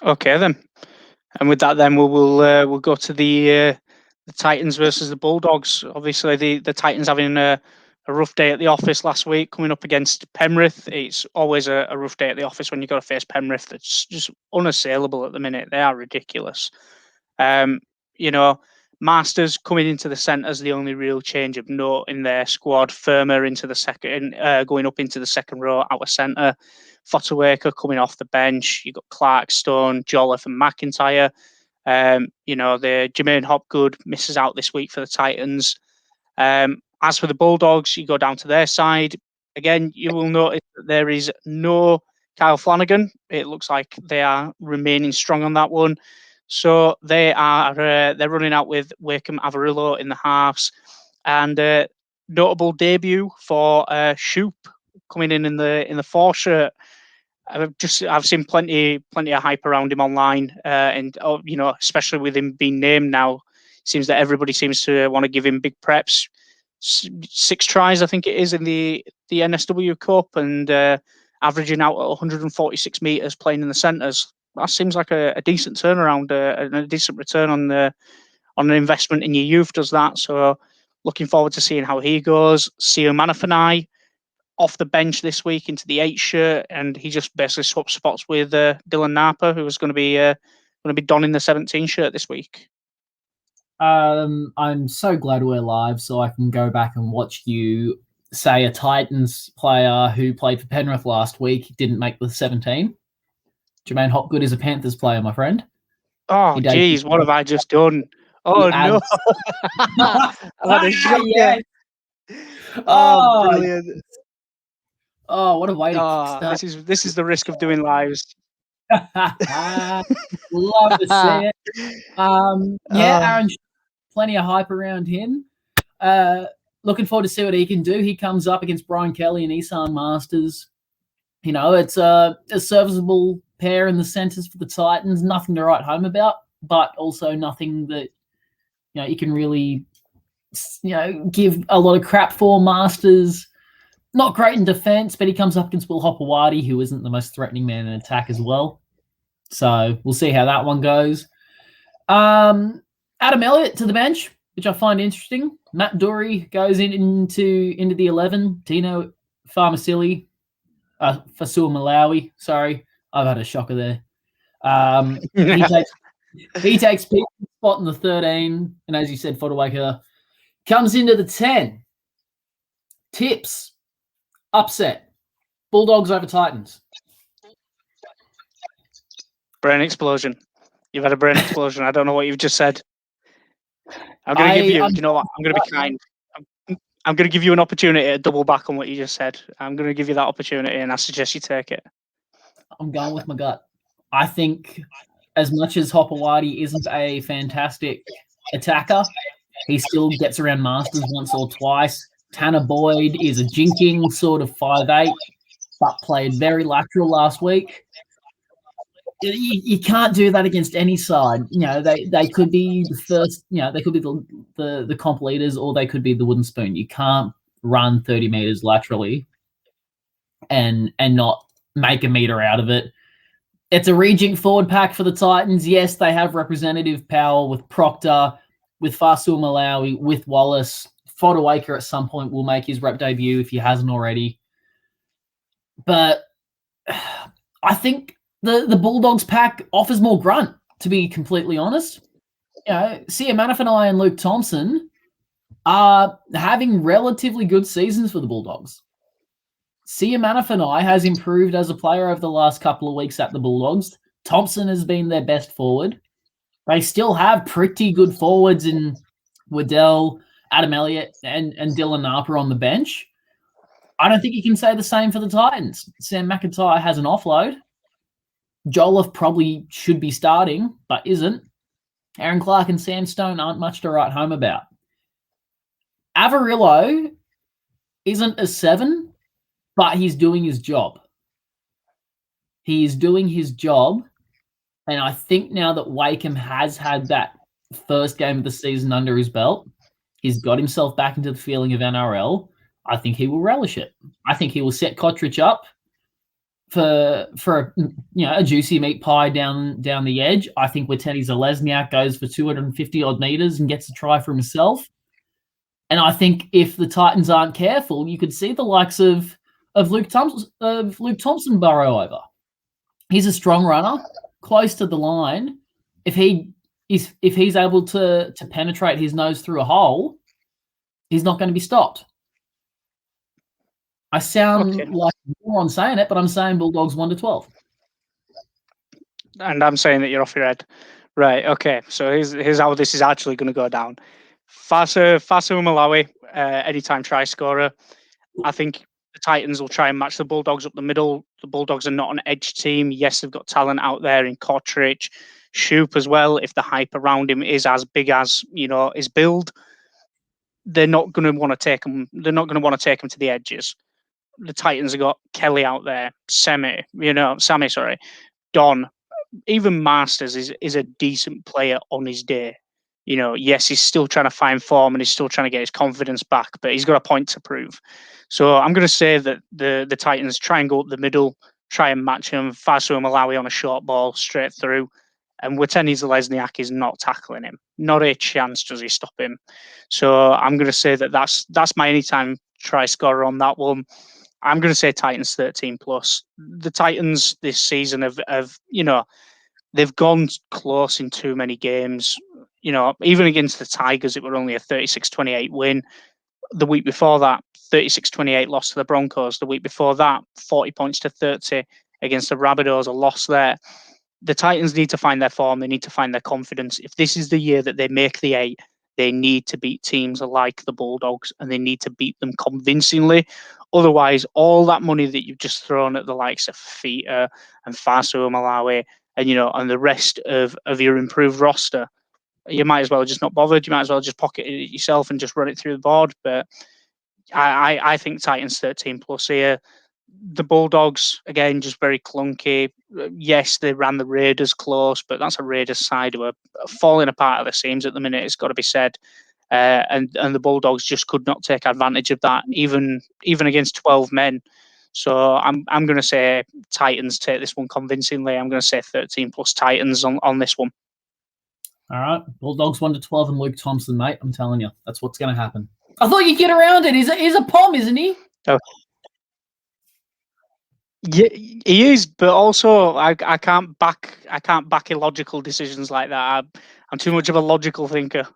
Okay then. And with that, then we'll go to the Titans versus the Bulldogs. Obviously, the Titans having a rough day at the office last week, coming up against Penrith. It's always a rough day at the office when you've got to face Penrith. That's just unassailable at the minute. They are ridiculous. Um, you know, Masters coming into the centre is the only real change of note in their squad. Firmer into the second, going up into the second row out of centre. Fotowaker coming off the bench. You've got Clark, Stone, Jolliffe, and McIntyre. The Jermaine Hopgood misses out this week for the Titans. As for the Bulldogs, you go down to their side. Again, you will notice that there is no Kyle Flanagan. It looks like they are remaining strong on that one. So they're running out with Wakeham Avarillo in the halves, and notable debut for Shoop coming in the 4 shirt. I've seen plenty of hype around him online, and especially with him being named now, seems that everybody seems to want to give him big preps. 6 tries, I think it is, in the NSW Cup, and averaging out at 146 meters playing in the centres. That seems like a decent turnaround and a decent return on an investment in your youth. Does that? So looking forward to seeing how he goes. Sio Manafanai off the bench this week into the 8 shirt, and he just basically swapped spots with Dylan Napa, who was going to be donning the 17 shirt this week. I'm so glad we're live, so I can go back and watch you say a Titans player who played for Penrith last week didn't make the 17. Jermaine Hopgood is a Panthers player, my friend. Oh, geez, what have I just done? Oh, no. I've had a shocker. Yes. Oh, brilliant. Oh, what a way to kickstart. This is the risk of doing lives. Love to see it. Aaron, plenty of hype around him. Looking forward to see what he can do. He comes up against Brian Kelly and Isan Masters. It's a serviceable pair in the centres for the Titans. Nothing to write home about, but also nothing that you can really give a lot of crap for. Masters, not great in defence, but he comes up against Will Hopewadi, who isn't the most threatening man in attack as well. So we'll see how that one goes. Adam Elliott to the bench, which I find interesting. Matt Dury goes into the 11. Tino Farmasili, Fasua Malawi. Sorry, I've had a shocker there. He takes Pete's spot in the 13, and as you said, Fotowaker comes into the 10. Tips. Upset. Bulldogs over Titans. Brain explosion. You've had a brain explosion. I don't know what you've just said. I'm going to give you, you know what? I'm going to be kind. I'm going to give you an opportunity to double back on what you just said. I'm going to give you that opportunity, and I suggest you take it. I'm going with my gut. I think as much as Hopewadi isn't a fantastic attacker, he still gets around Masters once or twice. Tanner Boyd is a jinking sort of 5'8", but played very lateral last week. You can't do that against any side. They could be the first. They could be the comp leaders, or they could be the wooden spoon. You can't run 30 meters laterally and not make a meter out of it. It's a rejig forward pack for the Titans. Yes, they have representative power with Proctor, with Fasul Malawi, with Wallace. Fotowaker at some point will make his rep debut if he hasn't already. But I think the Bulldogs pack offers more grunt, to be completely honest. Sia Manafanai and Luke Thompson are having relatively good seasons for the Bulldogs. Sia Manafanai has improved as a player over the last couple of weeks at the Bulldogs. Thompson has been their best forward. They still have pretty good forwards in Waddell, Adam Elliott, and Dylan Napa on the bench. I don't think you can say the same for the Titans. Sam McIntyre has an offload. Jolliffe probably should be starting, but isn't. Aaron Clark and Sam Stone aren't much to write home about. Avarillo isn't a 7, but he's doing his job. He is doing his job, and I think now that Wakeham has had that first game of the season under his belt, he's got himself back into the feeling of NRL. I think he will relish it. I think he will set Kotrich up. for a juicy meat pie down the edge. I think Witeni Zalesniak goes for 250 odd meters and gets a try for himself. And I think if the Titans aren't careful, you could see the likes of Luke Thompson burrow over. He's a strong runner, close to the line. If he's able to penetrate his nose through a hole, he's not going to be stopped. I sound like a moron saying it, but I'm saying Bulldogs 1-12. And I'm saying that you're off your head. Right, okay. So here's how this is actually going to go down. Fasu Malawi, anytime try scorer. I think the Titans will try and match the Bulldogs up the middle. The Bulldogs are not an edge team. Yes, they've got talent out there in Kotrick, Shoop as well. If the hype around him is as big as, his build, they're not going to want to take him. They're not going to want to take him to the edges. The Titans have got Kelly out there, Sammy, Don, even Masters is a decent player on his day. Yes, he's still trying to find form and he's still trying to get his confidence back, but he's got a point to prove. So I'm going to say that the Titans try and go up the middle, try and match him. Fasu Malawi on a short ball straight through, and Witeni Zalesniak is not tackling him. Not a chance does he stop him. So I'm going to say that's my anytime try scorer on that one. I'm going to say Titans 13 plus. The Titans this season have they've gone close in too many games. Even against the Tigers, it were only a 36-28 win. The week before that, 36-28 loss to the Broncos. The week before that, 40 points to 30 against the Rabbitohs, a loss there. The Titans need to find their form. They need to find their confidence. If this is the year that they make the 8, they need to beat teams like the Bulldogs, and they need to beat them convincingly. Otherwise, all that money that you've just thrown at the likes of Fita and Fasu Malawi and the rest of your improved roster, you might as well just not bothered. You might as well just pocket it yourself and just run it through the board. But I think Titans 13 plus here. The Bulldogs, again, just very clunky. Yes, they ran the Raiders close, but that's a Raiders side who are falling apart at the seams at the minute, it's got to be said. And the Bulldogs just could not take advantage of that, even against 12 men. So I'm going to say Titans take this one convincingly. I'm going to say 13 plus Titans on this one. All right, Bulldogs 1-12 and Luke Thompson, mate. I'm telling you, that's what's going to happen. I thought you'd get around it. He's a pom, isn't he? Oh. Yeah, he is, but also I can't back illogical decisions like that. I'm too much of a logical thinker.